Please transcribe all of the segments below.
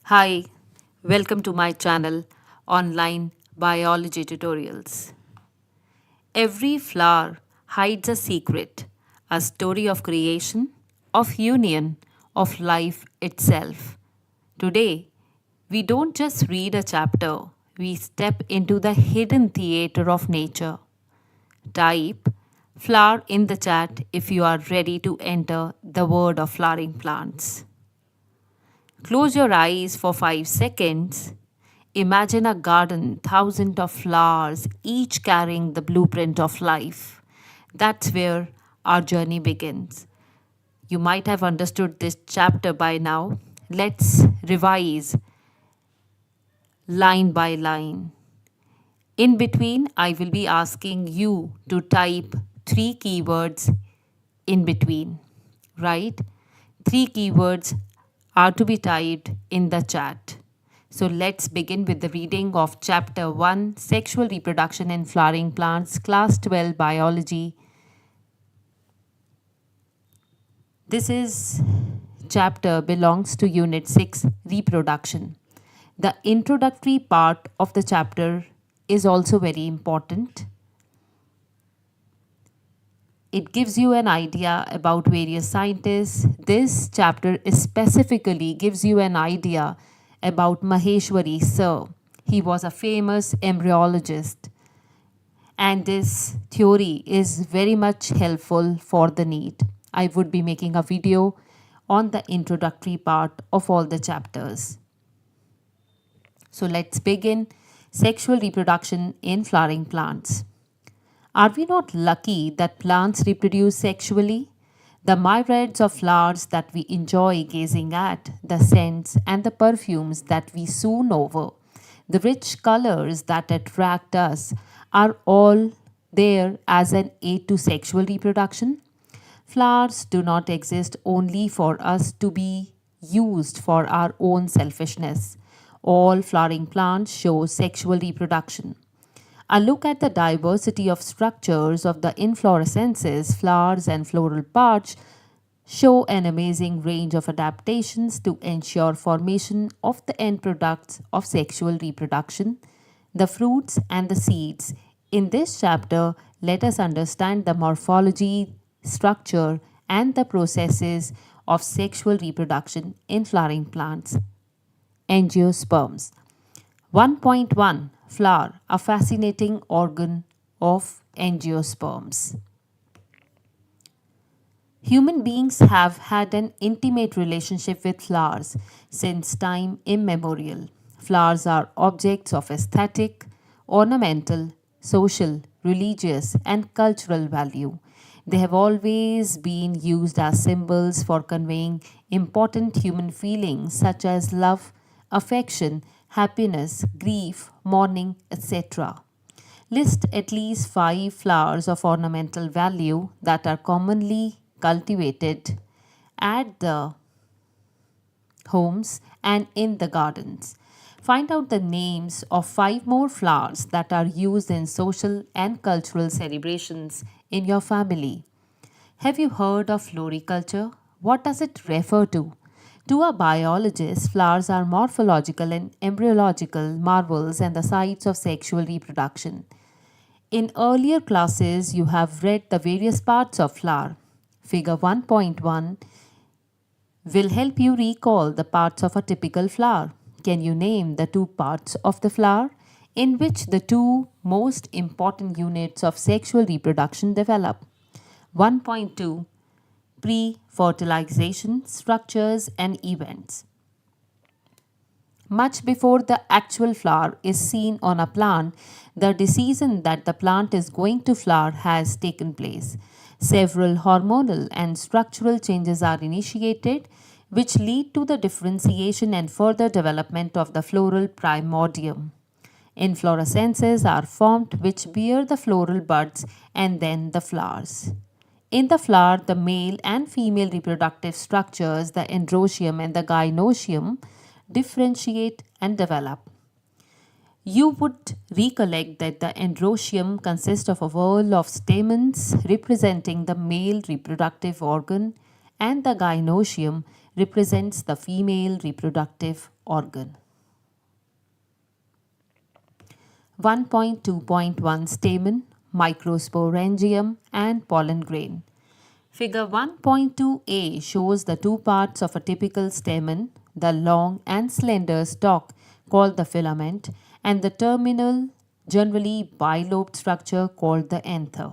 Hi, welcome to my channel, Online Biology Tutorials. Every flower hides a secret, a story of creation, of union, of life itself. Today, we don't just read a chapter, we step into the hidden theater of nature. Type flower in the chat if you are ready to enter the world of flowering plants. Close your eyes for 5 seconds. Imagine a garden, thousands of flowers, each carrying the blueprint of life. That's where our journey begins. You might have understood this chapter by now. Let's revise line by line. In between, I will be asking you to type 3 keywords in between, right? 3 keywords are to be typed in the chat. So let's begin with the reading of Chapter 1 Sexual Reproduction in Flowering Plants, Class 12 Biology. This chapter belongs to Unit 6 Reproduction. The introductory part of the chapter is also very important. It gives you an idea about various scientists. This chapter specifically gives you an idea about Maheshwari Sir. He was a famous embryologist, and this theory is very much helpful for the need. I would be making a video on the introductory part of all the chapters. So let's begin. Sexual reproduction in flowering plants. Are we not lucky that plants reproduce sexually? The myriads of flowers that we enjoy gazing at, the scents and the perfumes that we swoon over, the rich colors that attract us, are all there as an aid to sexual reproduction. Flowers do not exist only for us to be used for our own selfishness. All flowering plants show sexual reproduction. A look at the diversity of structures of the inflorescences, flowers, and floral parts show an amazing range of adaptations to ensure formation of the end products of sexual reproduction, the fruits and the seeds. In this chapter, let us understand the morphology, structure, and the processes of sexual reproduction in flowering plants. Angiosperms. 1.1 Flower, a fascinating organ of angiosperms. Human beings have had an intimate relationship with flowers since time immemorial. Flowers are objects of aesthetic, ornamental, social, religious, and cultural value. They have always been used as symbols for conveying important human feelings such as love, affection, happiness, grief, mourning, etc. List at least 5 flowers of ornamental value that are commonly cultivated at the homes and in the gardens. Find out the names of 5 more flowers that are used in social and cultural celebrations in your family. Have you heard of floriculture? What does it refer to? To a biologist, flowers are morphological and embryological marvels and the sites of sexual reproduction. In earlier classes, you have read the various parts of flower. Figure 1.1 will help you recall the parts of a typical flower. Can you name the 2 parts of the flower in which the 2 most important units of sexual reproduction develop? 1.2 Pre-fertilization structures and events. Much before the actual flower is seen on a plant, the decision that the plant is going to flower has taken place. Several hormonal and structural changes are initiated, which lead to the differentiation and further development of the floral primordium. Inflorescences are formed which bear the floral buds and then the flowers. In the flower, the male and female reproductive structures, the androecium and the gynoecium, differentiate and develop. You would recollect that the androecium consists of a whorl of stamens representing the male reproductive organ, and the gynoecium represents the female reproductive organ. 1.2.1 Stamen, microsporangium and pollen grain. Figure 1.2a shows the two parts of a typical stamen, the long and slender stalk called the filament and the terminal, generally bilobed structure called the anther.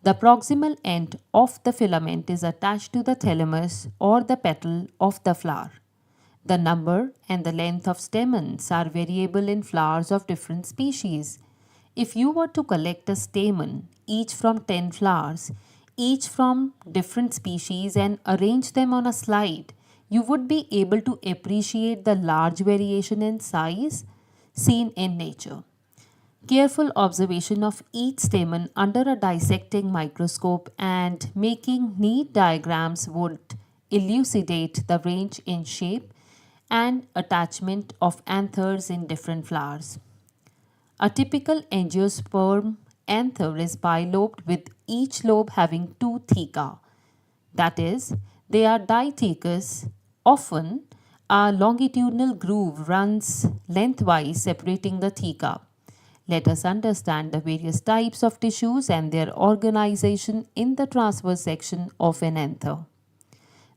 The proximal end of the filament is attached to the thalamus or the petal of the flower. The number and the length of stamens are variable in flowers of different species. If you were to collect a stamen, each from 10 flowers, each from different species, and arrange them on a slide, you would be able to appreciate the large variation in size seen in nature. Careful observation of each stamen under a dissecting microscope and making neat diagrams would elucidate the range in shape and attachment of anthers in different flowers. A typical angiosperm anther is bilobed with each lobe having two theca. That is, they are dithecous. Often, a longitudinal groove runs lengthwise separating the theca. Let us understand the various types of tissues and their organization in the transverse section of an anther.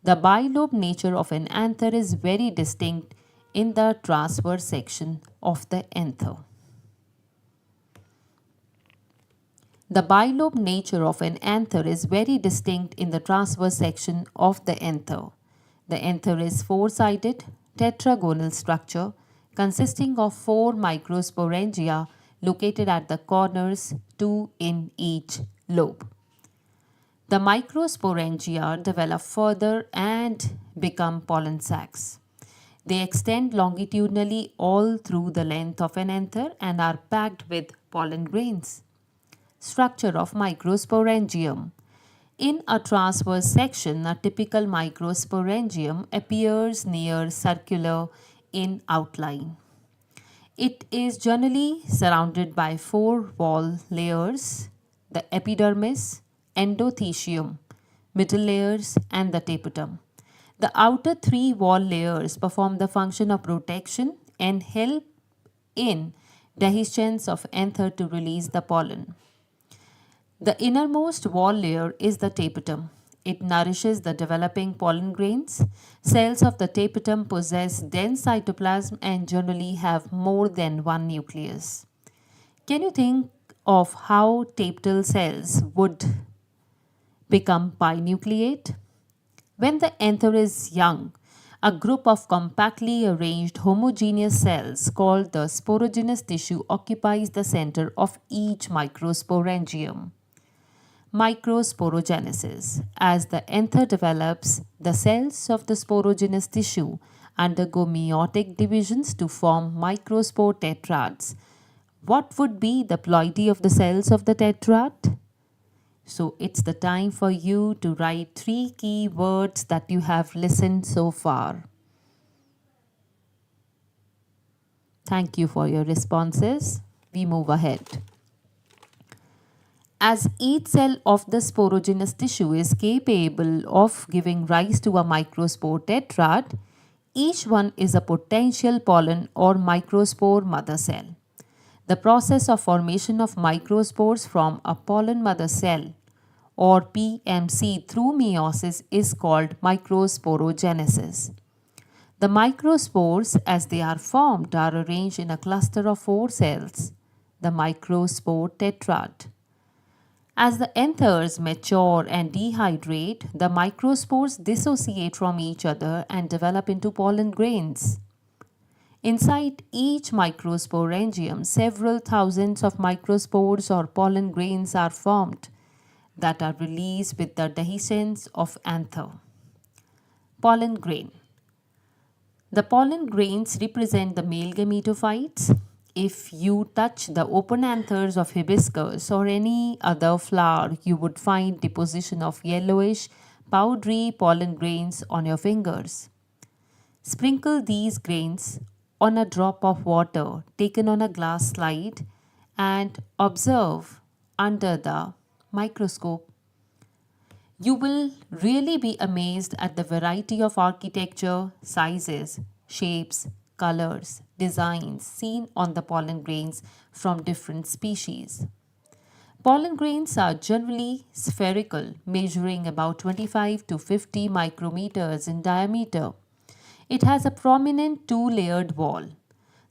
The bilobe nature of an anther is very distinct in the transverse section of the anther. The bilobe nature of an anther is very distinct in the transverse section of the anther. The anther is four-sided, tetragonal structure consisting of four microsporangia located at the corners, two in each lobe. The microsporangia develop further and become pollen sacs. They extend longitudinally all through the length of an anther and are packed with pollen grains. Structure of microsporangium. In a transverse section, a typical microsporangium appears near circular in outline. It is generally surrounded by four wall layers: the epidermis, endothecium, middle layers, and the tapetum. The outer three wall layers perform the function of protection and help in dehiscence of anther to release the pollen. The innermost wall layer is the tapetum. It nourishes the developing pollen grains. Cells of the tapetum possess dense cytoplasm and generally have more than one nucleus. Can you think of how tapetal cells would become binucleate? When the anther is young, a group of compactly arranged homogeneous cells called the sporogenous tissue occupies the center of each microsporangium. Microsporogenesis. As the anther develops, the cells of the sporogenous tissue undergo meiotic divisions to form microspore tetrads. What would be the ploidy of the cells of the tetrad? So it's the time for you to write 3 key words that you have listened so far. Thank you for your responses. We move ahead. As each cell of the sporogenous tissue is capable of giving rise to a microspore tetrad, each one is a potential pollen or microspore mother cell. The process of formation of microspores from a pollen mother cell or PMC through meiosis is called microsporogenesis. The microspores, as they are formed, are arranged in a cluster of 4 cells, the microspore tetrad. As the anthers mature and dehydrate, the microspores dissociate from each other and develop into pollen grains. Inside each microsporangium, several thousands of microspores or pollen grains are formed that are released with the dehiscence of anther. Pollen grain. The pollen grains represent the male gametophytes. If you touch the open anthers of hibiscus or any other flower, you would find deposition of yellowish, powdery pollen grains on your fingers. Sprinkle these grains on a drop of water taken on a glass slide and observe under the microscope. You will really be amazed at the variety of architecture, sizes, shapes, colors, designs seen on the pollen grains from different species. Pollen grains are generally spherical, measuring about 25 to 50 micrometers in diameter. It has a prominent two-layered wall.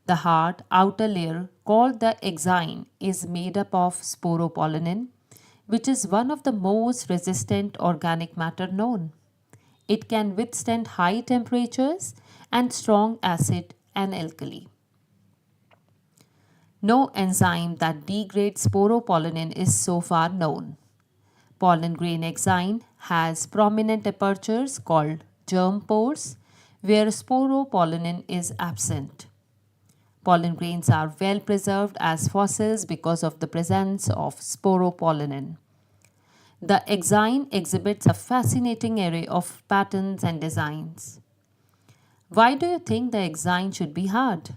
The hard outer layer, called the exine, is made up of sporopollenin, which is one of the most resistant organic matter known. It can withstand high temperatures and strong acid and alkali. No enzyme that degrades sporopollenin is so far known. Pollen grain exine has prominent apertures called germ pores where sporopollenin is absent. Pollen grains are well preserved as fossils because of the presence of sporopollenin. The exine exhibits a fascinating array of patterns and designs. Why do you think the exine should be hard?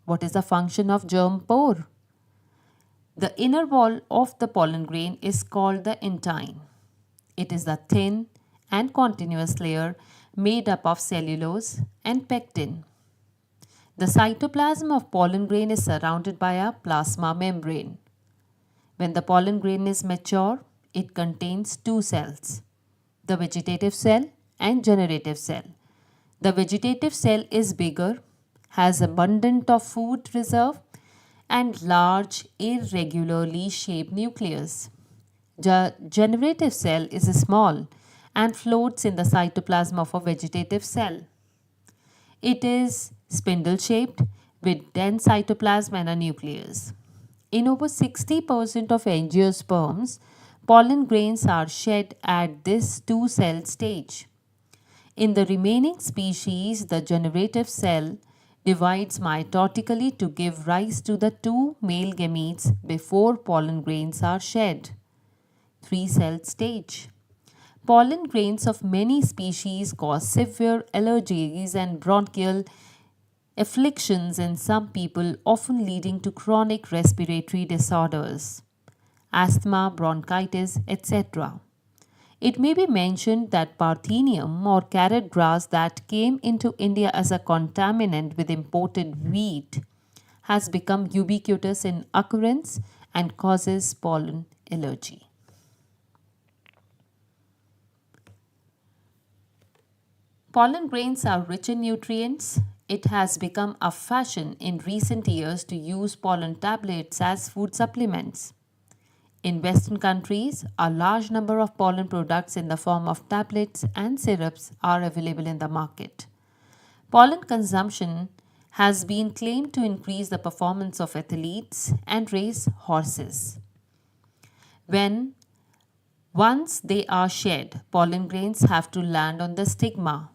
What is the function of germ pore? The inner wall of the pollen grain is called the intine. It is the thin and continuous layer made up of cellulose and pectin. The cytoplasm of pollen grain is surrounded by a plasma membrane. When the pollen grain is mature, it contains two cells, the vegetative cell and generative cell. The vegetative cell is bigger, has abundant of food reserve and large irregularly shaped nucleus. The generative cell is small and floats in the cytoplasm of a vegetative cell. It is spindle shaped with dense cytoplasm and a nucleus. In over 60% of angiosperms, pollen grains are shed at this two cell stage. In the remaining species, the generative cell divides mitotically to give rise to the two male gametes before pollen grains are shed. Three-cell stage. Pollen grains of many species cause severe allergies and bronchial afflictions in some people, often leading to chronic respiratory disorders, asthma, bronchitis, etc. It may be mentioned that Parthenium or carrot grass that came into India as a contaminant with imported wheat has become ubiquitous in occurrence and causes pollen allergy. Pollen grains are rich in nutrients. It has become a fashion in recent years to use pollen tablets as food supplements. In Western countries, a large number of pollen products in the form of tablets and syrups are available in the market. Pollen consumption has been claimed to increase the performance of athletes and race horses. When once they are shed, pollen grains have to land on the stigma.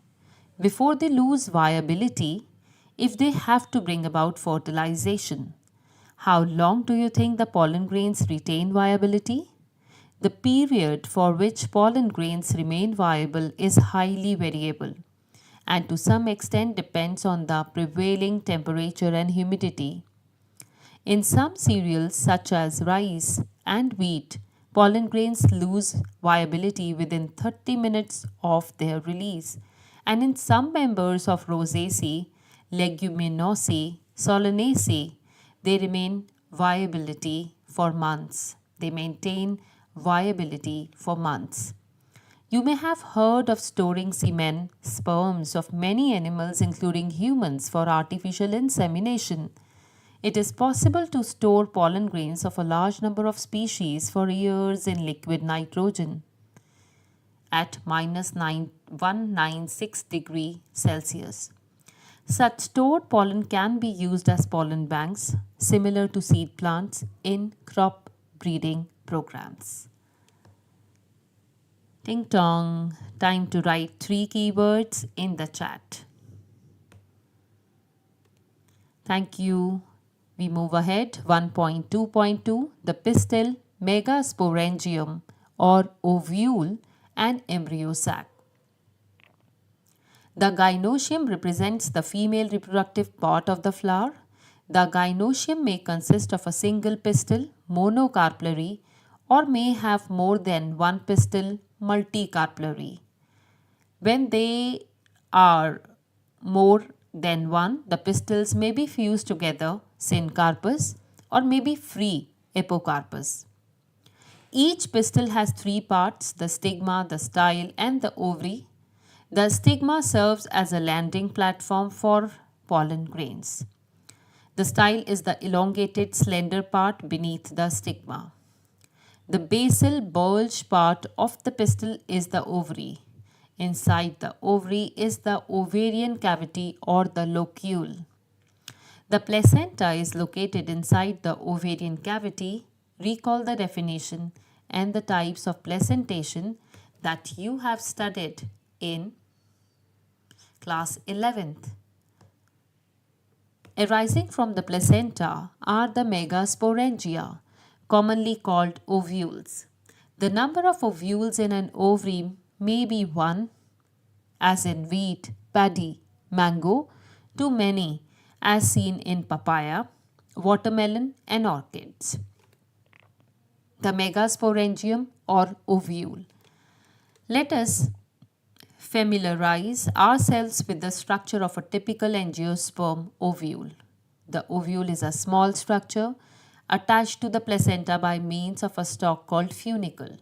Before they lose viability, if they have to bring about fertilization. How long do you think the pollen grains retain viability? The period for which pollen grains remain viable is highly variable and to some extent depends on the prevailing temperature and humidity. In some cereals such as rice and wheat, pollen grains lose viability within 30 minutes of their release, and in some members of Rosaceae, Leguminosae, Solanaceae, they remain viability for months. They maintain viability for months. You may have heard of storing semen, sperms of many animals, including humans, for artificial insemination. It is possible to store pollen grains of a large number of species for years in liquid nitrogen at minus 196 degrees Celsius. Such stored pollen can be used as pollen banks, similar to seed plants, in crop breeding programs. Ting tong, time to write 3 keywords in the chat. Thank you. We move ahead. 1.2.2, the pistil, megasporangium or ovule and embryo sac. The gynoecium represents the female reproductive part of the flower. The gynoecium may consist of a single pistil, monocarpellary, or may have more than one pistil multicarpellary. When they are more than one, the pistils may be fused together, syncarpous, or may be free, apocarpous. Each pistil has three parts: the stigma, the style, and the ovary. The stigma serves as a landing platform for pollen grains. The style is the elongated, slender part beneath the stigma. The basal bulge part of the pistil is the ovary. Inside the ovary is the ovarian cavity or the locule. The placenta is located inside the ovarian cavity. Recall the definition and the types of placentation that you have studied in class 11th. Arising from the placenta are the megasporangia, commonly called ovules. The number of ovules in an ovary may be one, as in wheat, paddy, mango, to many, as seen in papaya, watermelon, and orchids. The megasporangium or ovule. Let us familiarize ourselves with the structure of a typical angiosperm ovule. The ovule is a small structure attached to the placenta by means of a stalk called funicle.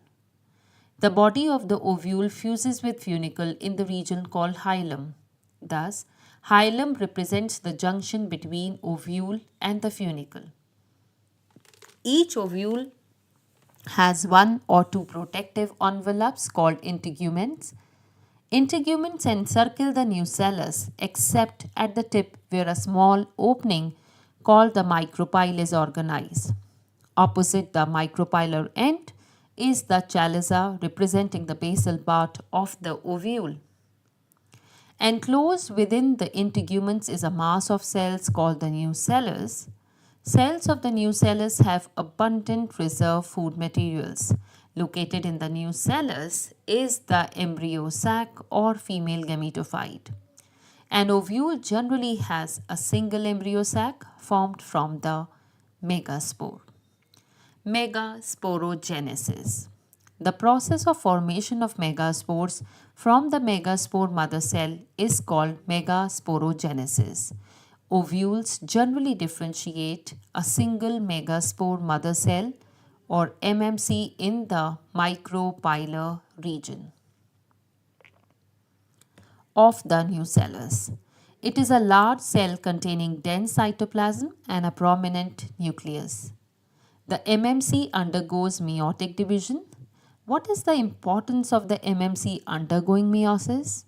The body of the ovule fuses with funicle in the region called hilum. Thus, hilum represents the junction between ovule and the funicle. Each ovule has one or two protective envelopes called integuments. Integuments encircle the nucellus except at the tip where a small opening called the micropyle is organized. Opposite the micropylar end is the chaliza representing the basal part of the ovule. Enclosed within the integuments is a mass of cells called the nucellus. Cells of the nucellus have abundant reserve food materials. Located in the nucellus is the embryo sac or female gametophyte. An ovule generally has a single embryo sac formed from the megaspore. Megasporogenesis. The process of formation of megaspores from the megaspore mother cell is called megasporogenesis. Ovules generally differentiate a single megaspore mother cell or MMC in the micropylar region of the nucellus. It is a large cell containing dense cytoplasm and a prominent nucleus. The MMC undergoes meiotic division. What is the importance of the MMC undergoing meiosis?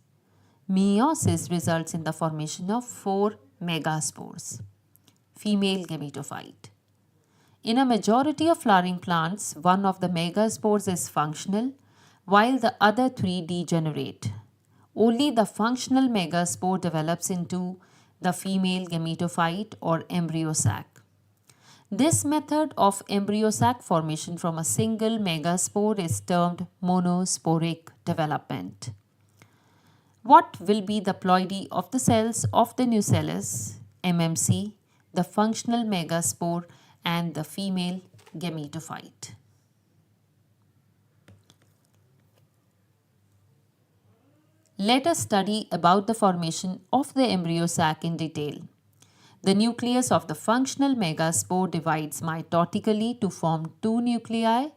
Meiosis results in the formation of 4 megaspores, female gametophyte. In a majority of flowering plants, one of the megaspores is functional, while the other 3 degenerate. Only the functional megaspore develops into the female gametophyte or embryo sac. This method of embryo sac formation from a single megaspore is termed monosporic development. What will be the ploidy of the cells of the nucellus, MMC, the functional megaspore, and the female gametophyte? Let us study about the formation of the embryo sac in detail. The nucleus of the functional megaspore divides mitotically to form 2 nuclei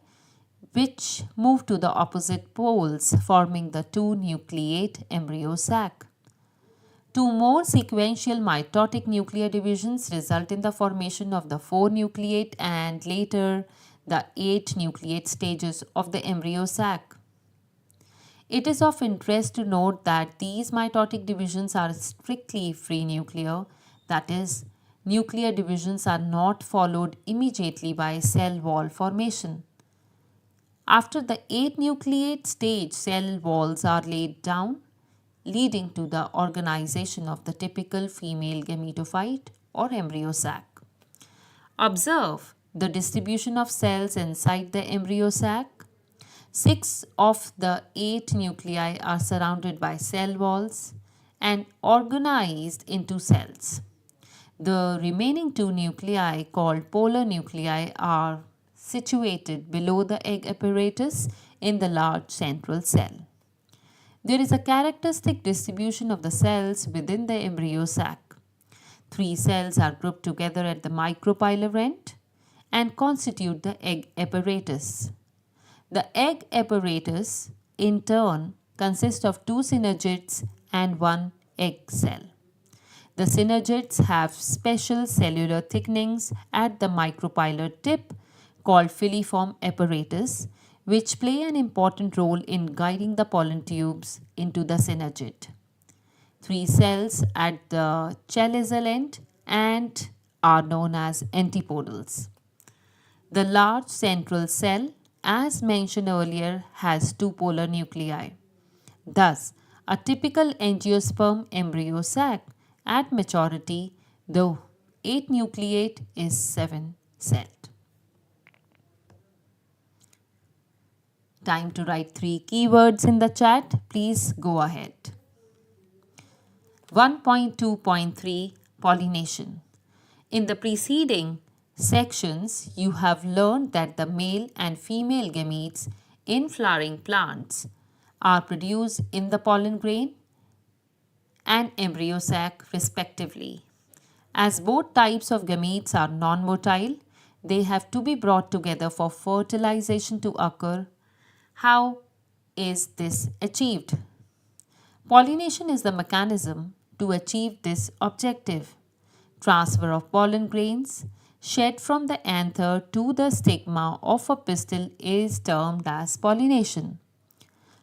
which move to the opposite poles, forming the 2 nucleate embryo sac. 2 more sequential mitotic nuclear divisions result in the formation of the 4 nucleate and later the 8 nucleate stages of the embryo sac. It is of interest to note that these mitotic divisions are strictly free nuclear, that is, nuclear divisions are not followed immediately by cell wall formation. After the 8 nucleate stage, cell walls are laid down, leading to the organization of the typical female gametophyte or embryo sac. Observe the distribution of cells inside the embryo sac. 6 of the 8 nuclei are surrounded by cell walls and organized into cells. The remaining 2 nuclei, called polar nuclei, are situated below the egg apparatus in the large central cell. There is a characteristic distribution of the cells within the embryo sac. 3 cells are grouped together at the micropylar end and constitute the egg apparatus. The egg apparatus, in turn, consists of 2 synergids and 1 egg cell. The synergids have special cellular thickenings at the micropylar tip called filiform apparatus, which play an important role in guiding the pollen tubes into the synergid. 3 cells at the chelical end and are known as antipodals. The large central cell, as mentioned earlier, has 2 polar nuclei. Thus, a typical angiosperm embryo sac at maturity, the 8 nucleate is 7-celled. Time to write 3 keywords in the chat. Please go ahead. 1.2.3 Pollination. In the preceding sections, you have learned that the male and female gametes in flowering plants are produced in the pollen grain and embryo sac respectively. As both types of gametes are non-motile, they have to be brought together for fertilization to occur. How is this achieved? Pollination is the mechanism to achieve this objective. Transfer of pollen grains shed from the anther to the stigma of a pistil is termed as pollination.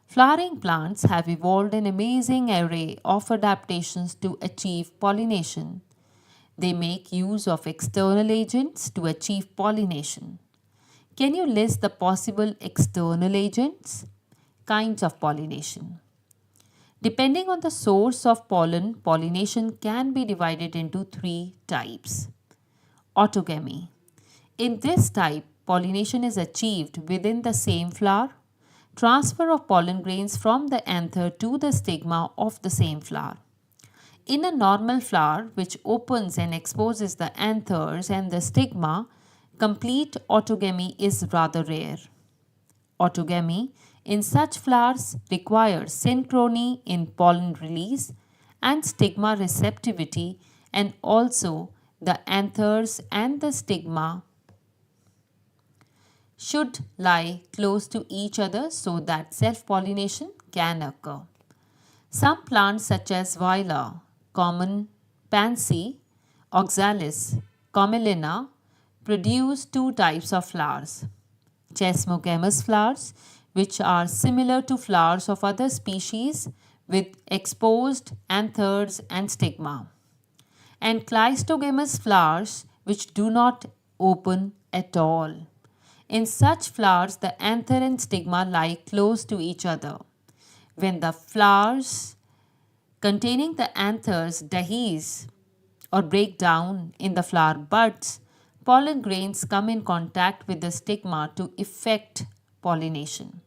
Flowering plants have evolved an amazing array of adaptations to achieve pollination. They make use of external agents to achieve pollination. Can you list the possible external agents? Kinds of pollination. Depending on the source of pollen, pollination can be divided into 3 types. Autogamy. In this type, pollination is achieved within the same flower. Transfer of pollen grains from the anther to the stigma of the same flower. In a normal flower, which opens and exposes the anthers and the stigma, complete autogamy is rather rare. Autogamy in such flowers requires synchrony in pollen release and stigma receptivity, and also the anthers and the stigma should lie close to each other so that self-pollination can occur. Some plants such as viola, common pansy, oxalis, commelina produce 2 types of flowers. Chesmogamous flowers, which are similar to flowers of other species with exposed anthers and stigma. And cleistogamous flowers, which do not open at all. In such flowers, the anther and stigma lie close to each other. When the flowers containing the anthers dehisce or break down in the flower buds, pollen grains come in contact with the stigma to effect pollination.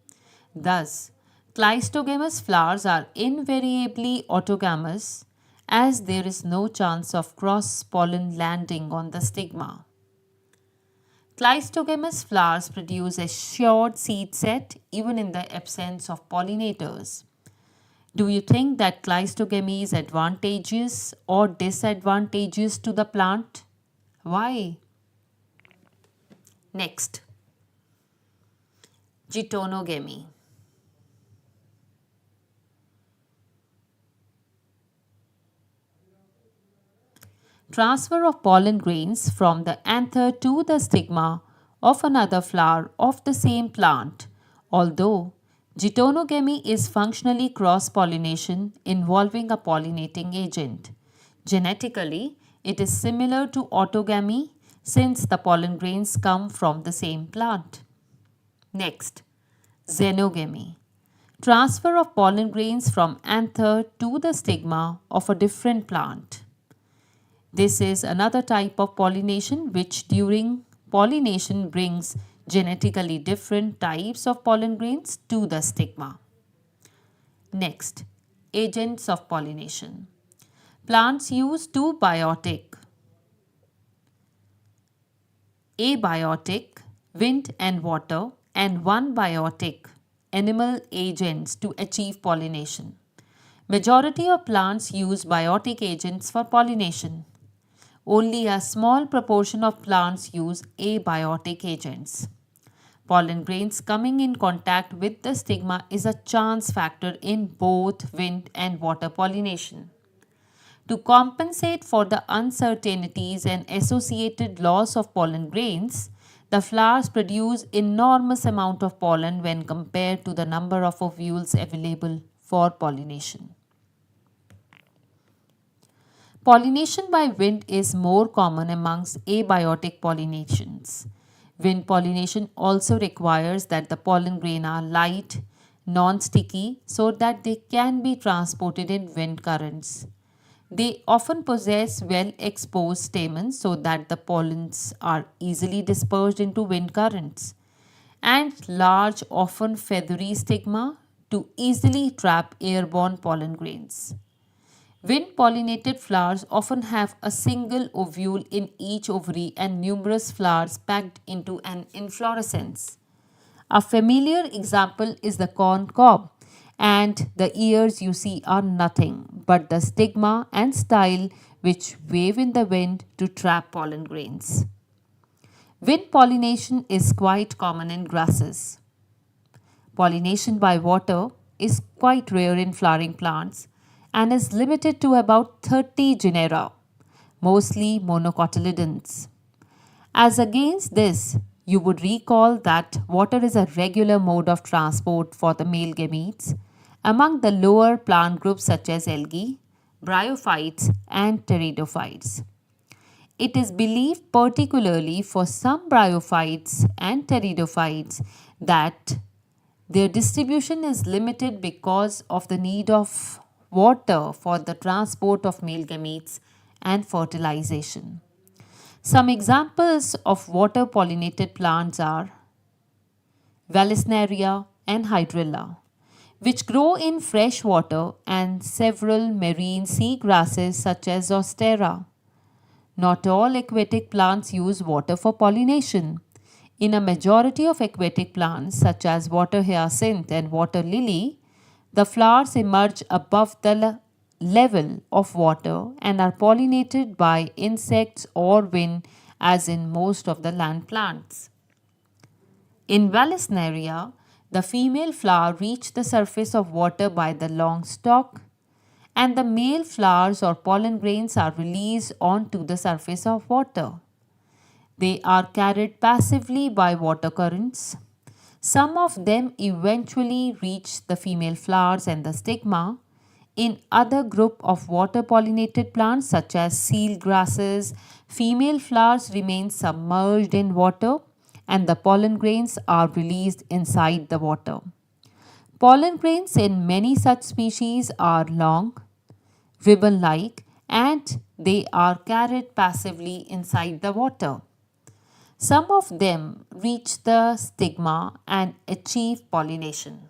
Thus, cleistogamous flowers are invariably autogamous as there is no chance of cross-pollen landing on the stigma. Cleistogamous flowers produce a short seed set even in the absence of pollinators. Do you think that cleistogamy is advantageous or disadvantageous to the plant? Why? Next, geitonogamy. Transfer of pollen grains from the anther to the stigma of another flower of the same plant. Although geitonogamy is functionally cross-pollination involving a pollinating agent. Genetically, it is similar to autogamy since the pollen grains come from the same plant. Next, xenogamy. Transfer of pollen grains from anther to the stigma of a different plant. This is another type of pollination which during pollination brings genetically different types of pollen grains to the stigma. Next, agents of pollination. Plants use 2 abiotic wind and water, and one biotic animal agents to achieve pollination. Majority of plants use biotic agents for pollination. Only a small proportion of plants use abiotic agents. Pollen grains coming in contact with the stigma is a chance factor in both wind and water pollination. To compensate for the uncertainties and associated loss of pollen grains, the flowers produce enormous amount of pollen when compared to the number of ovules available for pollination. Pollination by wind is more common amongst abiotic pollinations. Wind pollination also requires that the pollen grain are light, non-sticky so that they can be transported in wind currents. They often possess well-exposed stamens so that the pollens are easily dispersed into wind currents, and large, often feathery stigma to easily trap airborne pollen grains. Wind pollinated flowers often have a single ovule in each ovary and numerous flowers packed into an inflorescence. A familiar example is the corn cob, and the ears you see are nothing but the stigma and style which wave in the wind to trap pollen grains. Wind pollination is quite common in grasses. Pollination by water is quite rare in flowering plants and is limited to about 30 genera, mostly monocotyledons. As against this, you would recall that water is a regular mode of transport for the male gametes among the lower plant groups such as algae, bryophytes, and pteridophytes. It is believed, particularly for some bryophytes and pteridophytes, that their distribution is limited because of the need of water for the transport of male gametes and fertilization. Some examples of water pollinated plants are Vallisneria and Hydrilla, which grow in fresh water, and several marine sea grasses such as Ostera. Not all aquatic plants use water for pollination. In a majority of aquatic plants, such as water hyacinth and water lily, the flowers emerge above the level of water and are pollinated by insects or wind, as in most of the land plants. In Vallisneria, the female flower reaches the surface of water by the long stalk, and the male flowers or pollen grains are released onto the surface of water. They are carried passively by water currents. Some of them eventually reach the female flowers and the stigma. In other group of water pollinated plants such as seal grasses, female flowers remain submerged in water and the pollen grains are released inside the water. Pollen grains in many such species are long, ribbon-like, and they are carried passively inside the water. Some of them reach the stigma and achieve pollination.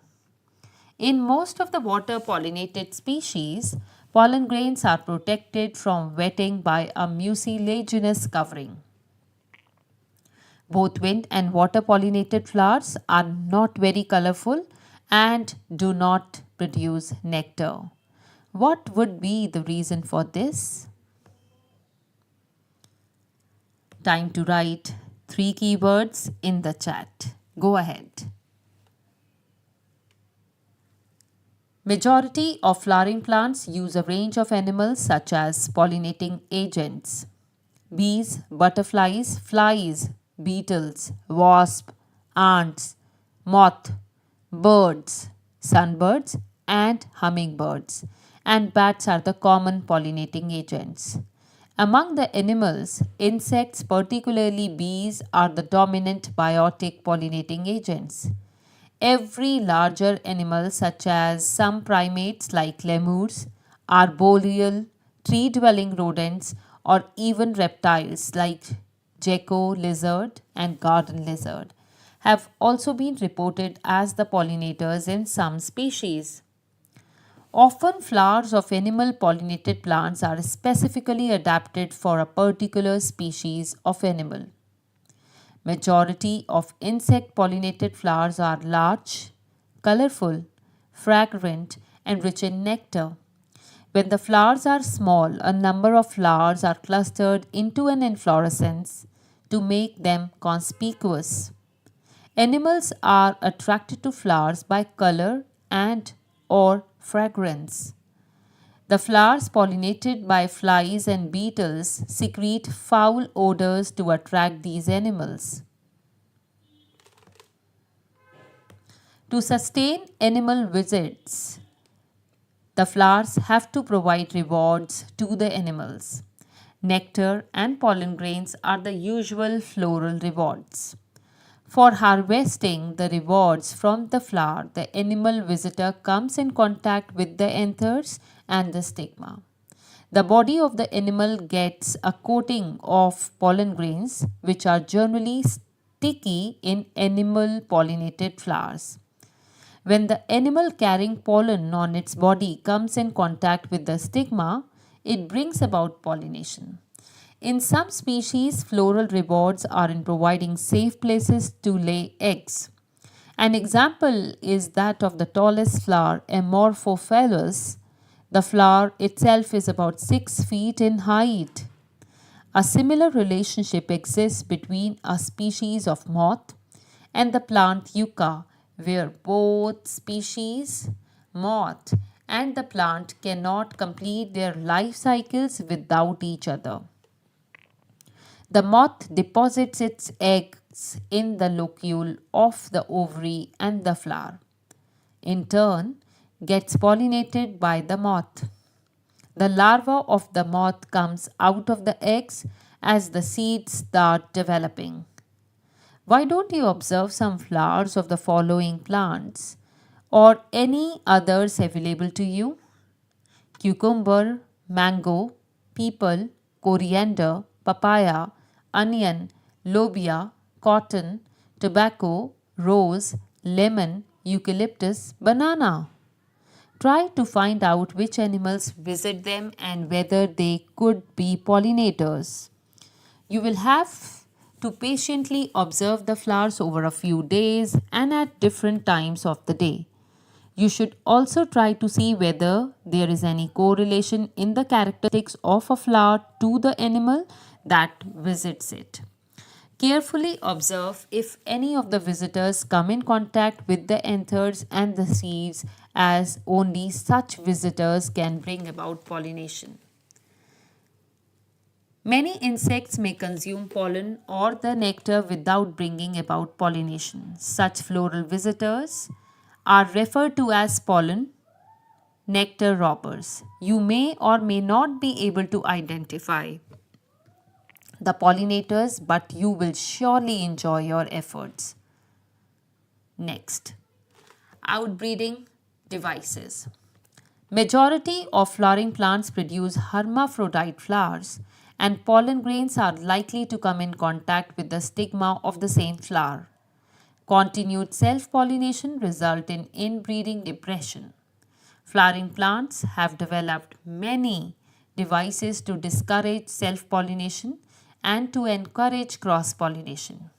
In most of the water pollinated species, pollen grains are protected from wetting by a mucilaginous covering. Both wind and water pollinated flowers are not very colorful and do not produce nectar. What would be the reason for this? Time to write 3 keywords in the chat. Go ahead. Majority of flowering plants use a range of animals such as pollinating agents. Bees, butterflies, flies, beetles, wasp, ants, moth, birds, sunbirds, and hummingbirds. And bats are the common pollinating agents. Among the animals, insects, particularly bees, are the dominant biotic pollinating agents. Every larger animal, such as some primates like lemurs, arboreal, tree-dwelling rodents, or even reptiles like gecko lizard and garden lizard, have also been reported as the pollinators in some species. Often, flowers of animal pollinated plants are specifically adapted for a particular species of animal. Majority of insect pollinated flowers are large, colorful, fragrant, and rich in nectar. When the flowers are small, a number of flowers are clustered into an inflorescence to make them conspicuous. Animals are attracted to flowers by color and or fragrance. The flowers pollinated by flies and beetles secrete foul odors to attract these animals. To sustain animal visits, the flowers have to provide rewards to the animals. Nectar and pollen grains are the usual floral rewards. For harvesting the rewards from the flower, the animal visitor comes in contact with the anthers and the stigma. The body of the animal gets a coating of pollen grains, which are generally sticky in animal pollinated flowers. When the animal carrying pollen on its body comes in contact with the stigma, it brings about pollination. In some species, floral rewards are in providing safe places to lay eggs. An example is that of the tallest flower, Amorphophallus. The flower itself is about 6 feet in height. A similar relationship exists between a species of moth and the plant yucca, where both species, moth and the plant, cannot complete their life cycles without each other. The moth deposits its eggs in the locule of the ovary and the flower. In turn, gets pollinated by the moth. The larva of the moth comes out of the eggs as the seeds start developing. Why don't you observe some flowers of the following plants or any others available to you? Cucumber, mango, peepal, coriander, papaya, onion, lobia, cotton, tobacco, rose, lemon, eucalyptus, banana. Try to find out which animals visit them and whether they could be pollinators. You will have to patiently observe the flowers over a few days and at different times of the day. You should also try to see whether there is any correlation in the characteristics of a flower to the animal that visits it. Carefully observe if any of the visitors come in contact with the anthers and the seeds, as only such visitors can bring about pollination. Many insects may consume pollen or the nectar without bringing about pollination. Such floral visitors are referred to as pollen nectar robbers. You may or may not be able to identify the pollinators, but you will surely enjoy your efforts. Next, outbreeding devices. Majority of flowering plants produce hermaphrodite flowers, and pollen grains are likely to come in contact with the stigma of the same flower. Continued self-pollination results in inbreeding depression. Flowering plants have developed many devices to discourage self-pollination and to encourage cross-pollination.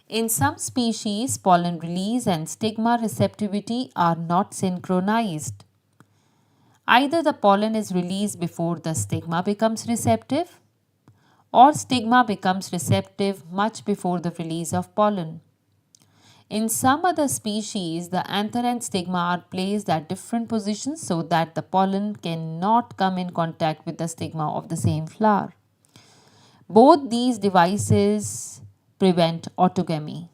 In some species, pollen release and stigma receptivity are not synchronized. Either the pollen is released before the stigma becomes receptive, or stigma becomes receptive much before the release of pollen. In some other species, the anther and stigma are placed at different positions so that the pollen cannot come in contact with the stigma of the same flower. Both these devices prevent autogamy.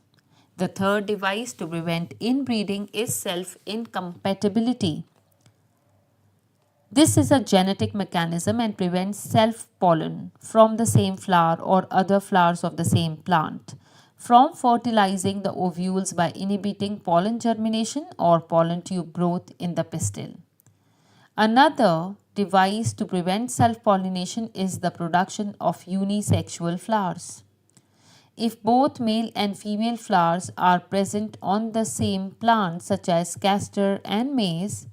The third device to prevent inbreeding is self-incompatibility. This is a genetic mechanism and prevents self-pollen from the same flower or other flowers of the same plant from fertilizing the ovules by inhibiting pollen germination or pollen tube growth in the pistil. Another device to prevent self-pollination is the production of unisexual flowers. If both male and female flowers are present on the same plant, such as castor and maize,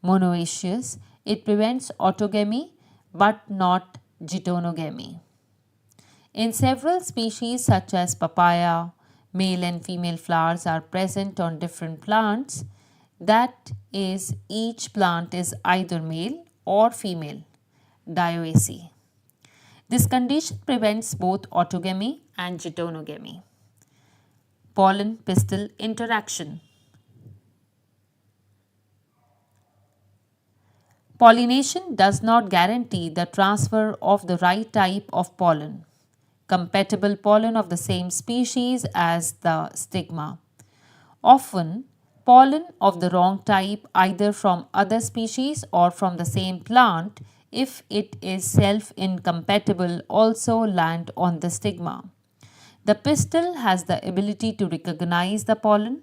monoecious, it prevents autogamy but not geitonogamy. In several species such as papaya, male and female flowers are present on different plants. That is, each plant is either male or female, dioicy. This condition prevents both autogamy and geitonogamy. Pollen pistil interaction. Pollination does not guarantee the transfer of the right type of pollen, compatible pollen of the same species as the stigma. Often, pollen of the wrong type, either from other species or from the same plant, if it is self-incompatible, also land on the stigma. The pistil has the ability to recognize the pollen,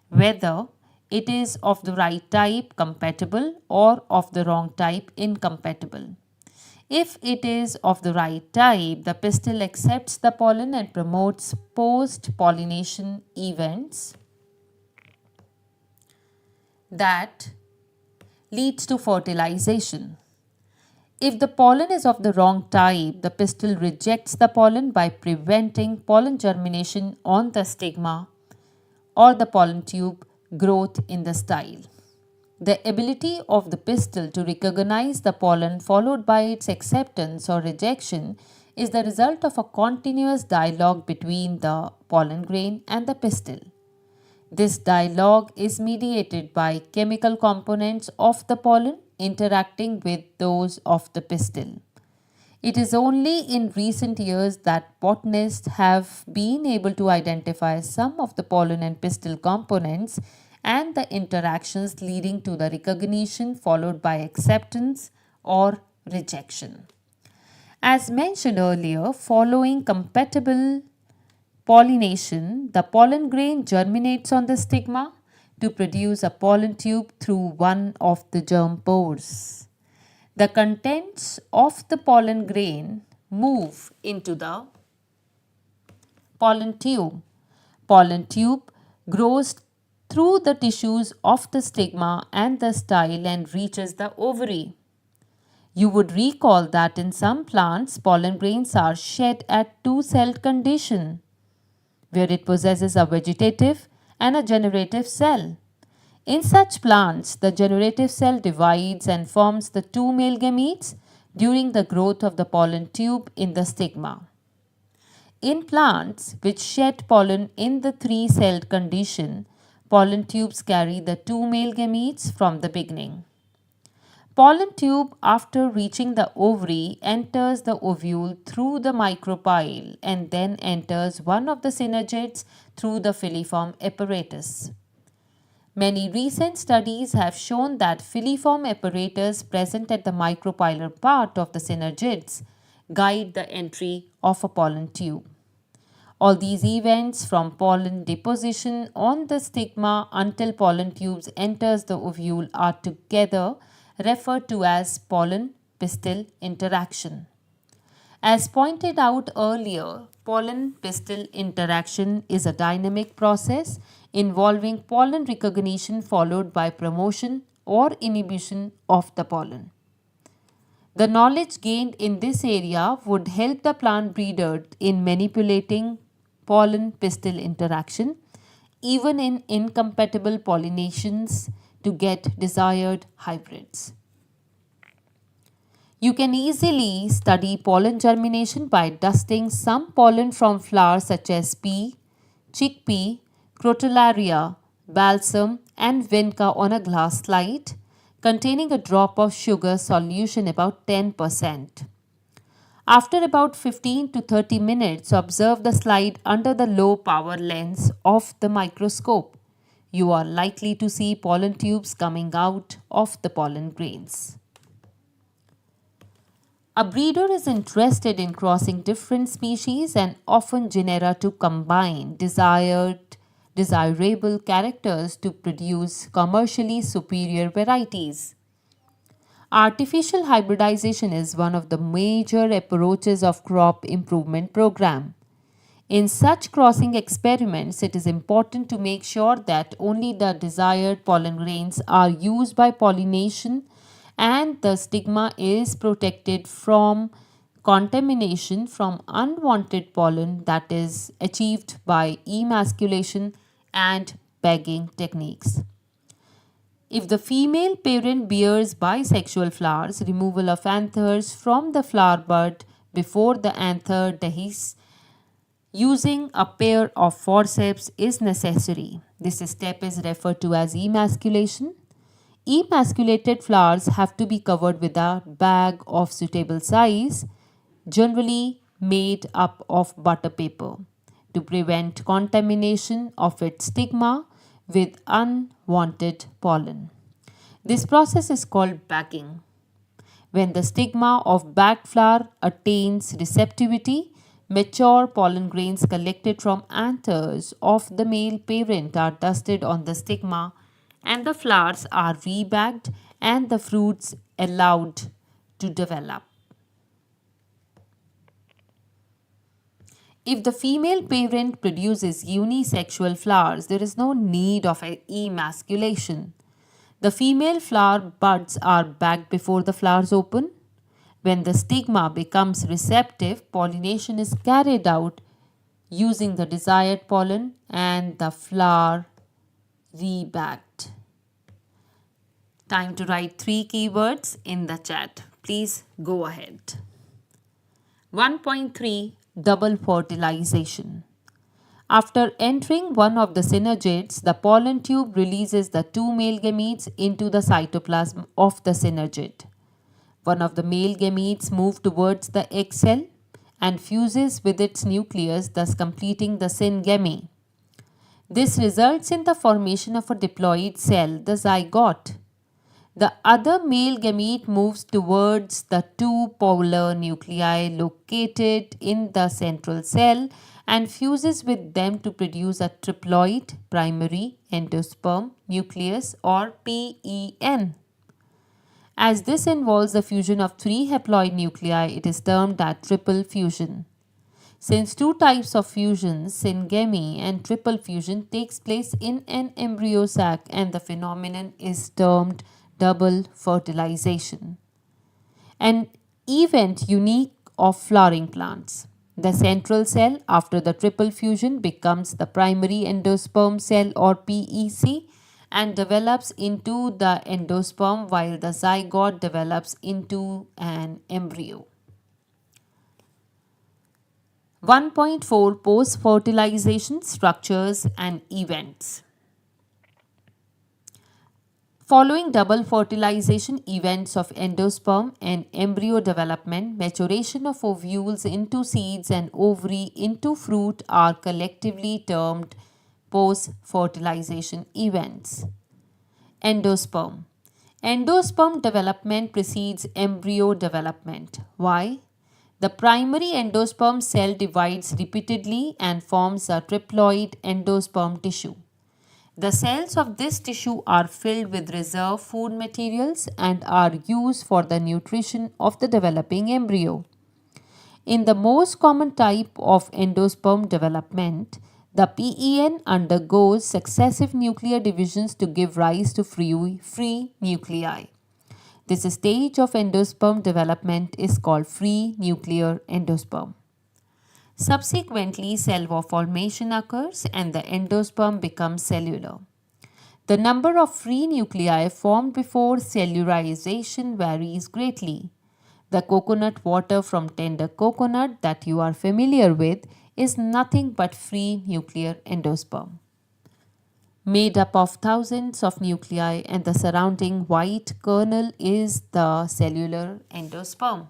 whether it is of the right type compatible or of the wrong type incompatible. If it is of the right type, the pistil accepts the pollen and promotes post-pollination events that leads to fertilization. If the pollen is of the wrong type, the pistil rejects the pollen by preventing pollen germination on the stigma or the pollen tube growth in the style. The ability of the pistil to recognize the pollen followed by its acceptance or rejection is the result of a continuous dialogue between the pollen grain and the pistil. This dialogue is mediated by chemical components of the pollen interacting with those of the pistil. It is only in recent years that botanists have been able to identify some of the pollen and pistil components and the interactions leading to the recognition followed by acceptance or rejection. As mentioned earlier, following compatible pollination, the pollen grain germinates on the stigma to produce a pollen tube through one of the germ pores. The contents of the pollen grain move into the pollen tube. Pollen tube grows through the tissues of the stigma and the style and reaches the ovary. You would recall that in some plants, pollen grains are shed at two-celled condition, where it possesses a vegetative and a generative cell. In such plants, the generative cell divides and forms the two male gametes during the growth of the pollen tube in the stigma. In plants which shed pollen in the three-celled condition, pollen tubes carry the two male gametes from the beginning. Pollen tube, after reaching the ovary, enters the ovule through the micropyle and then enters one of the synergids through the filiform apparatus. Many recent studies have shown that filiform apparatus present at the micropylar part of the synergids guide the entry of a pollen tube. All these events from pollen deposition on the stigma until pollen tubes enters the ovule are together referred to as pollen-pistil interaction. As pointed out earlier, pollen-pistil interaction is a dynamic process involving pollen recognition followed by promotion or inhibition of the pollen. The knowledge gained in this area would help the plant breeder in manipulating pollen-pistil interaction, even in incompatible pollinations, to get desired hybrids. You can easily study pollen germination by dusting some pollen from flowers such as pea, chickpea, crotalaria, balsam and vinca on a glass slide containing a drop of sugar solution about 10%. After about 15 to 30 minutes, observe the slide under the low power lens of the microscope. You are likely to see pollen tubes coming out of the pollen grains. A breeder is interested in crossing different species and often genera to combine desirable characters to produce commercially superior varieties. Artificial hybridization is one of the major approaches of crop improvement program. In such crossing experiments, it is important to make sure that only the desired pollen grains are used by pollination and the stigma is protected from contamination from unwanted pollen that is achieved by emasculation and bagging techniques. If the female parent bears bisexual flowers, removal of anthers from the flower bud before the anther dehisce using a pair of forceps is necessary. This step is referred to as emasculation. Emasculated flowers have to be covered with a bag of suitable size, generally made up of butter paper, to prevent contamination of its stigma with unwanted pollen. This process is called bagging. When the stigma of bagged flower attains receptivity, mature pollen grains collected from anthers of the male parent are dusted on the stigma, and the flowers are rebagged and the fruits allowed to develop. If the female parent produces unisexual flowers, there is no need of emasculation. The female flower buds are bagged before the flowers open. When the stigma becomes receptive, pollination is carried out using the desired pollen and the flower rebagged. Time to write 3 keywords in the chat. Please go ahead. 1.3 Double fertilization. After entering one of the synergids, the pollen tube releases the 2 male gametes into the cytoplasm of the synergid. One of the male gametes moves towards the egg cell and fuses with its nucleus, thus completing the syngamy. This results in the formation of a diploid cell, the zygote. The other male gamete moves towards the 2 polar nuclei located in the central cell and fuses with them to produce a triploid primary endosperm nucleus, or PEN. As this involves the fusion of 3 haploid nuclei, it is termed as triple fusion. Since 2 types of fusion, syngamy and triple fusion, takes place in an embryo sac, and the phenomenon is termed double fertilization, an event unique of flowering plants. The central cell after the triple fusion becomes the primary endosperm cell, or PEC, and develops into the endosperm, while the zygote develops into an embryo. 1.4 Post-fertilization structures and events. Following double fertilization events of endosperm and embryo development, maturation of ovules into seeds and ovary into fruit are collectively termed post-fertilization events. Endosperm. Endosperm development precedes embryo development. Why? The primary endosperm cell divides repeatedly and forms a triploid endosperm tissue. The cells of this tissue are filled with reserve food materials and are used for the nutrition of the developing embryo. In the most common type of endosperm development, the PEN undergoes successive nuclear divisions to give rise to free nuclei. This stage of endosperm development is called free nuclear endosperm. Subsequently, cell formation occurs and the endosperm becomes cellular. The number of free nuclei formed before cellularization varies greatly. The coconut water from tender coconut that you are familiar with is nothing but free nuclear endosperm, made up of thousands of nuclei, and the surrounding white kernel is the cellular endosperm.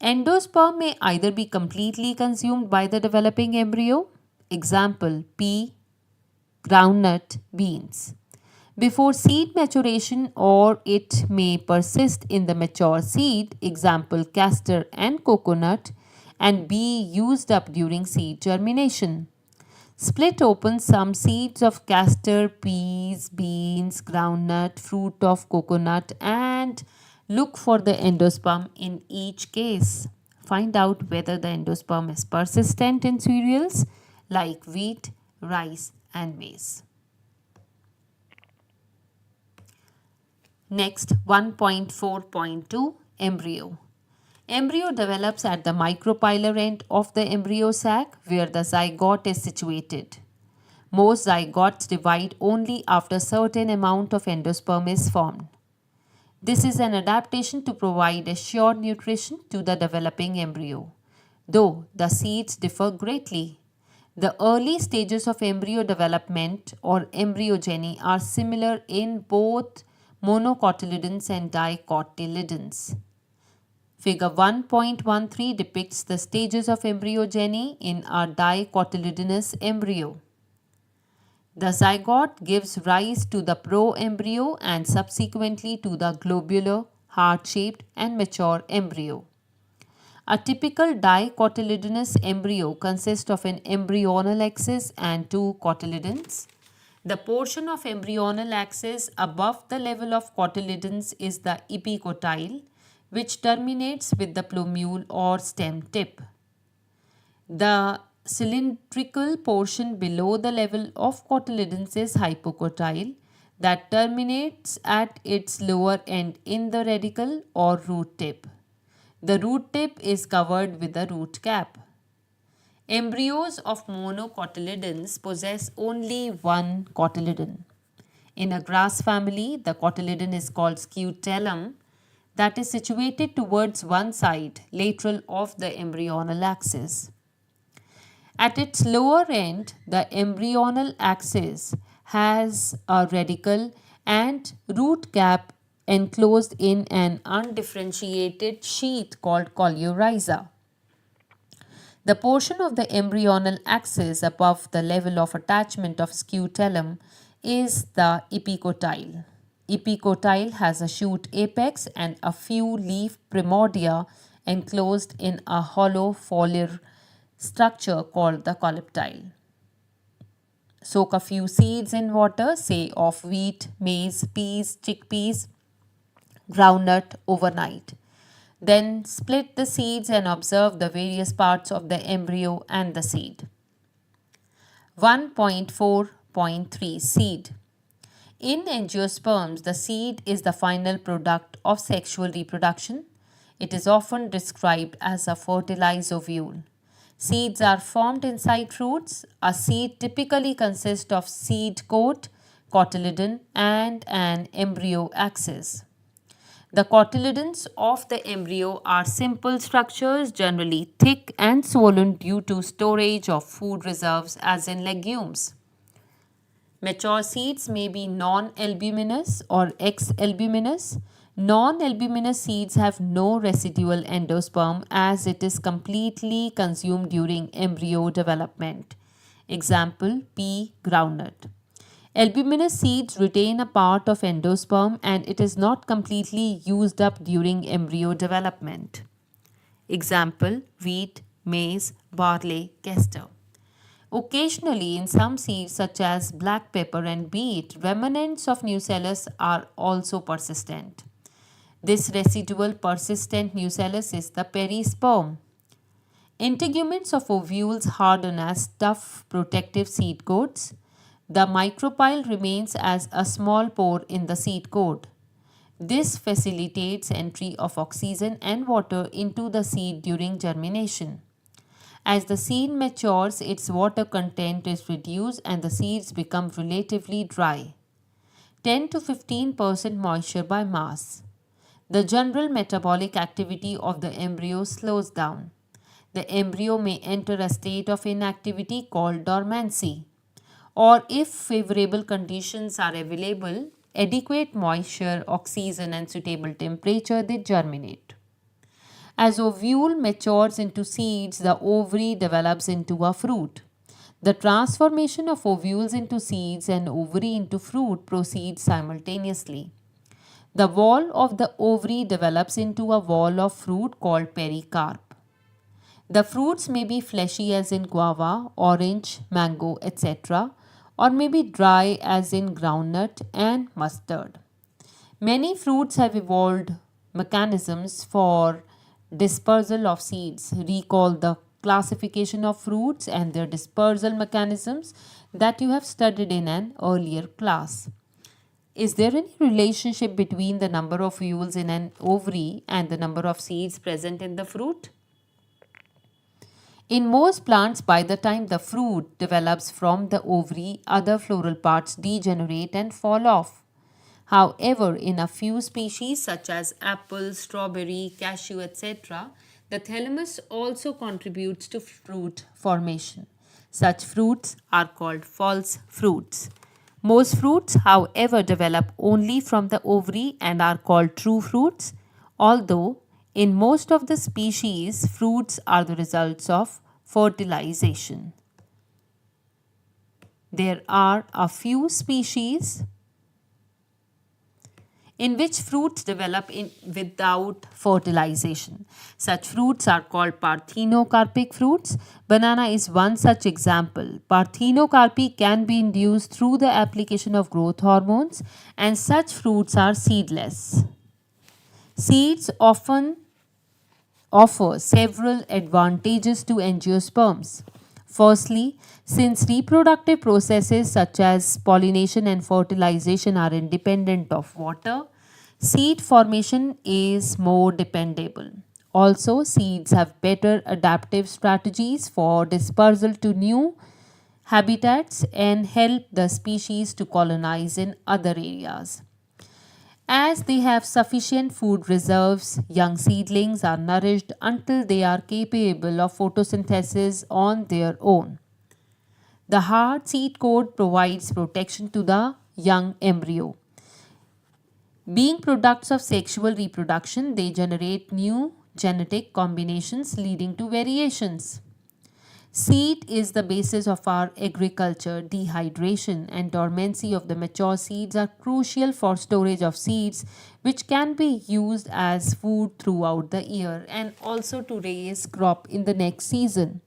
Endosperm may either be completely consumed by the developing embryo, example pea, groundnut, beans, before seed maturation, or it may persist in the mature seed, example castor and coconut, and be used up during seed germination. Split open some seeds of castor, peas, beans, groundnut, fruit of coconut, and look for the endosperm in each case. Find out whether the endosperm is persistent in cereals like wheat, rice, and maize. Next, 1.4.2 Embryo. Embryo develops at the micropylar end of the embryo sac where the zygote is situated. Most zygotes divide only after a certain amount of endosperm is formed. This is an adaptation to provide assured nutrition to the developing embryo, though the seeds differ greatly. The early stages of embryo development or embryogeny are similar in both monocotyledons and dicotyledons. Figure 1.13 depicts the stages of embryogeny in a dicotyledonous embryo. The zygote gives rise to the proembryo and subsequently to the globular, heart-shaped and mature embryo. A typical dicotyledonous embryo consists of an embryonal axis and two cotyledons. The portion of embryonal axis above the level of cotyledons is the epicotyle, which terminates with the plumule or stem tip. The cylindrical portion below the level of cotyledons is hypocotyle that terminates at its lower end in the radicle or root tip. The root tip is covered with a root cap. Embryos of monocotyledons possess only one cotyledon. In a grass family, the cotyledon is called scutellum, that is situated towards one side, lateral of the embryonal axis. At its lower end, the embryonal axis has a radicle and root cap enclosed in an undifferentiated sheath called coleorhiza. The portion of the embryonal axis above the level of attachment of scutellum is the epicotyle. Epicotyle has a shoot apex and a few leaf primordia enclosed in a hollow foliar structure called the coleoptile. Soak a few seeds in water, say of wheat, maize, peas, chickpeas, groundnut overnight. Then split the seeds and observe the various parts of the embryo and the seed. 1.4.3 Seed. In angiosperms, the seed is the final product of sexual reproduction. It is often described as a fertilized ovule. Seeds are formed inside fruits. A seed typically consists of seed coat, cotyledon, and an embryo axis. The cotyledons of the embryo are simple structures, generally thick and swollen due to storage of food reserves as in legumes. Mature seeds may be non-albuminous or ex-albuminous. Non-albuminous seeds have no residual endosperm as it is completely consumed during embryo development. Example, pea groundnut. Albuminous seeds retain a part of endosperm and it is not completely used up during embryo development. Example, wheat, maize, barley, castor. Occasionally, in some seeds such as black pepper and beet, remnants of nucellus are also persistent. This residual persistent nucellus is the perisperm. Integuments of ovules harden as tough protective seed coats. The micropyle remains as a small pore in the seed coat. This facilitates entry of oxygen and water into the seed during germination. As the seed matures, its water content is reduced and the seeds become relatively dry. 10 to 15% moisture by mass. The general metabolic activity of the embryo slows down. The embryo may enter a state of inactivity called dormancy. Or if favorable conditions are available, adequate moisture, oxygen and suitable temperature, they germinate. As ovule matures into seeds, the ovary develops into a fruit. The transformation of ovules into seeds and ovary into fruit proceeds simultaneously. The wall of the ovary develops into a wall of fruit called pericarp. The fruits may be fleshy as in guava, orange, mango, etc., or may be dry as in groundnut and mustard. Many fruits have evolved mechanisms for dispersal of seeds. Recall the classification of fruits and their dispersal mechanisms that you have studied in an earlier class. Is there any relationship between the number of ovules in an ovary and the number of seeds present in the fruit? In most plants, by the time the fruit develops from the ovary, other floral parts degenerate and fall off. However, in a few species such as apple, strawberry, cashew, etc., the thalamus also contributes to fruit formation. Such fruits are called false fruits. Most fruits, however, develop only from the ovary and are called true fruits, although in most of the species, fruits are the results of fertilization. There are a few species in which fruits develop without fertilization. Such fruits are called parthenocarpic fruits. Banana is one such example. Parthenocarpy can be induced through the application of growth hormones, and such fruits are seedless. Seeds often offer several advantages to angiosperms. Firstly, since reproductive processes such as pollination and fertilization are independent of water, seed formation is more dependable. Also, seeds have better adaptive strategies for dispersal to new habitats and help the species to colonize in other areas. As they have sufficient food reserves, young seedlings are nourished until they are capable of photosynthesis on their own. The hard seed coat provides protection to the young embryo. Being products of sexual reproduction, they generate new genetic combinations leading to variations. Seed is the basis of our agriculture. Dehydration and dormancy of the mature seeds are crucial for storage of seeds, which can be used as food throughout the year and also to raise crop in the next season.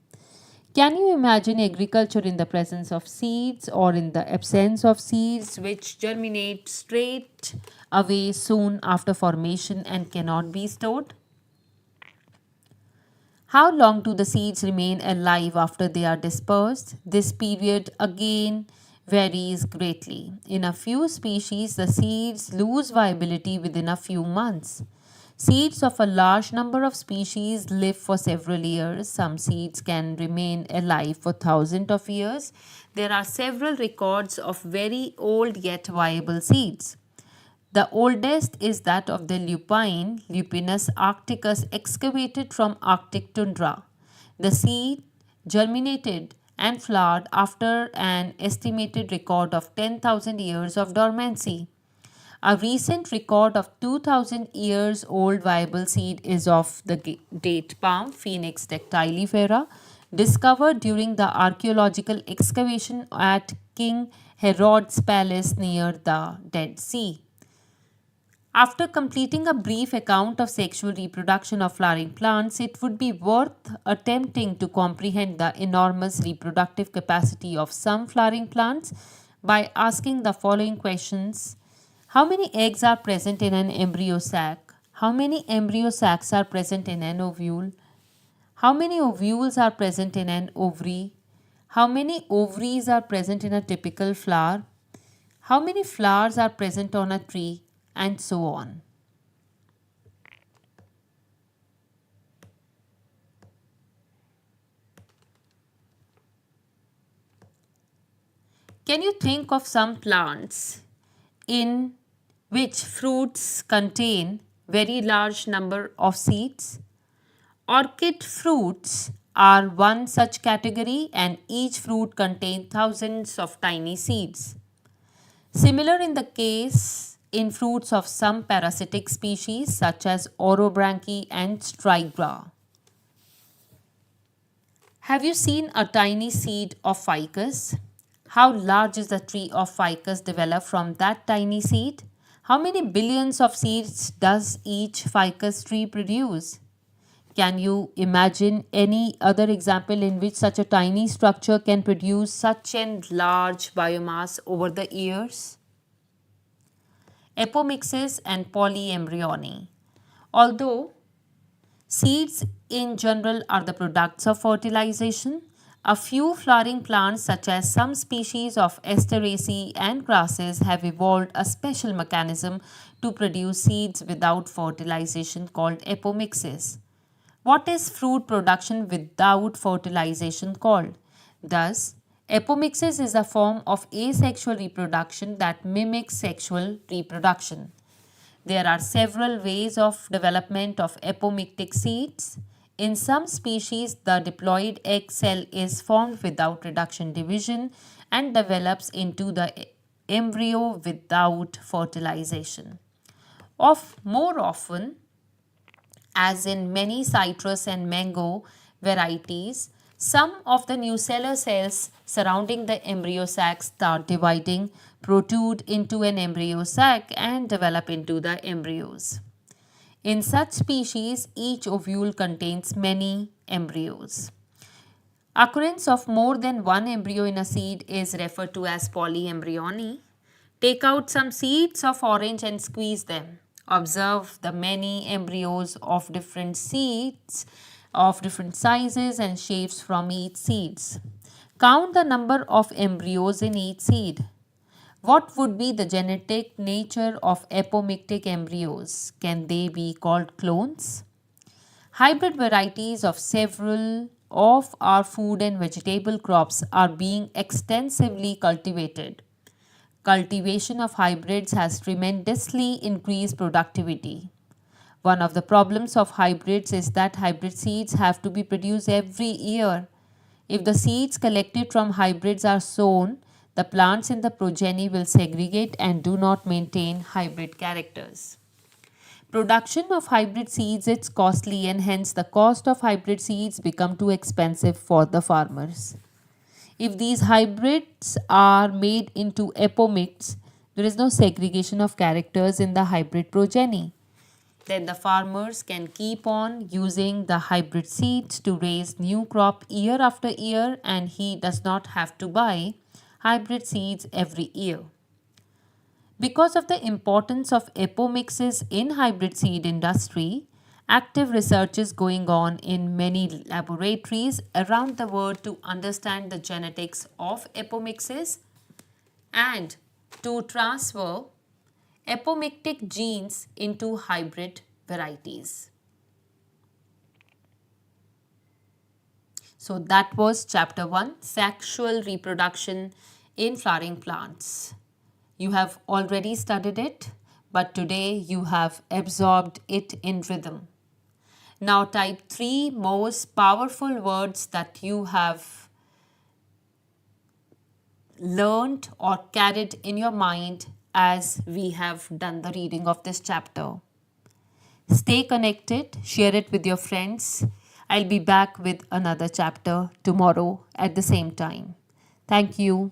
Can you imagine agriculture in the presence of seeds or in the absence of seeds which germinate straight away soon after formation and cannot be stored? How long do the seeds remain alive after they are dispersed? This period again varies greatly. In a few species, the seeds lose viability within a few months. Seeds of a large number of species live for several years. Some seeds can remain alive for thousands of years. There are several records of very old yet viable seeds. The oldest is that of the lupine, Lupinus arcticus, excavated from Arctic tundra. The seed germinated and flowered after an estimated record of 10,000 years of dormancy. A recent record of 2,000 years old viable seed is of the date palm, Phoenix dactylifera, discovered during the archaeological excavation at King Herod's palace near the Dead Sea. After completing a brief account of sexual reproduction of flowering plants, it would be worth attempting to comprehend the enormous reproductive capacity of some flowering plants by asking the following questions. How many eggs are present in an embryo sac? How many embryo sacs are present in an ovule? How many ovules are present in an ovary? How many ovaries are present in a typical flower? How many flowers are present on a tree? And so on. Can you think of some plants in which fruits contain very large number of seeds? Orchid fruits are one such category, and each fruit contains thousands of tiny seeds. Similar in the case in fruits of some parasitic species such as orobranchi and striga. Have you seen a tiny seed of ficus? How large is the tree of ficus developed from that tiny seed? How many billions of seeds does each ficus tree produce? Can you imagine any other example in which such a tiny structure can produce such a large biomass over the years? Apomixis and polyembryony. Although seeds in general are the products of fertilization, A few flowering plants, such as some species of Asteraceae and grasses, have evolved a special mechanism to produce seeds without fertilization called apomixis. What is fruit production without fertilization called? Thus, apomixis is a form of asexual reproduction that mimics sexual reproduction. There are several ways of development of apomictic seeds. In some species, the diploid egg cell is formed without reduction division and develops into the embryo without fertilization. More often, as in many citrus and mango varieties, some of the nucellar cells surrounding the embryo sac start dividing, protrude into an embryo sac, and develop into the embryos. In such species, each ovule contains many embryos. Occurrence of more than one embryo in a seed is referred to as polyembryony. Take out some seeds of orange and squeeze them. Observe the many embryos of different seeds of different sizes and shapes from each seeds. Count the number of embryos in each seed. What would be the genetic nature of apomictic embryos? Can they be called clones? Hybrid varieties of several of our food and vegetable crops are being extensively cultivated. Cultivation of hybrids has tremendously increased productivity. One of the problems of hybrids is that hybrid seeds have to be produced every year. If the seeds collected from hybrids are sown, the plants in the progeny will segregate and do not maintain hybrid characters. Production of hybrid seeds is costly, and hence the cost of hybrid seeds become too expensive for the farmers. If these hybrids are made into apomicts, there is no segregation of characters in the hybrid progeny. Then the farmers can keep on using the hybrid seeds to raise new crop year after year, and he does not have to buy hybrid seeds every year. Because of the importance of apomixis in hybrid seed industry, active research is going on in many laboratories around the world to understand the genetics of apomixis and to transfer apomictic genes into hybrid varieties. So that was chapter 1, sexual reproduction in flowering plants. You have already studied it, but today you have absorbed it in rhythm. Now type 3 most powerful words that you have learned or carried in your mind as we have done the reading of this chapter. Stay connected, share it with your friends. I'll be back with another chapter tomorrow at the same time. Thank you.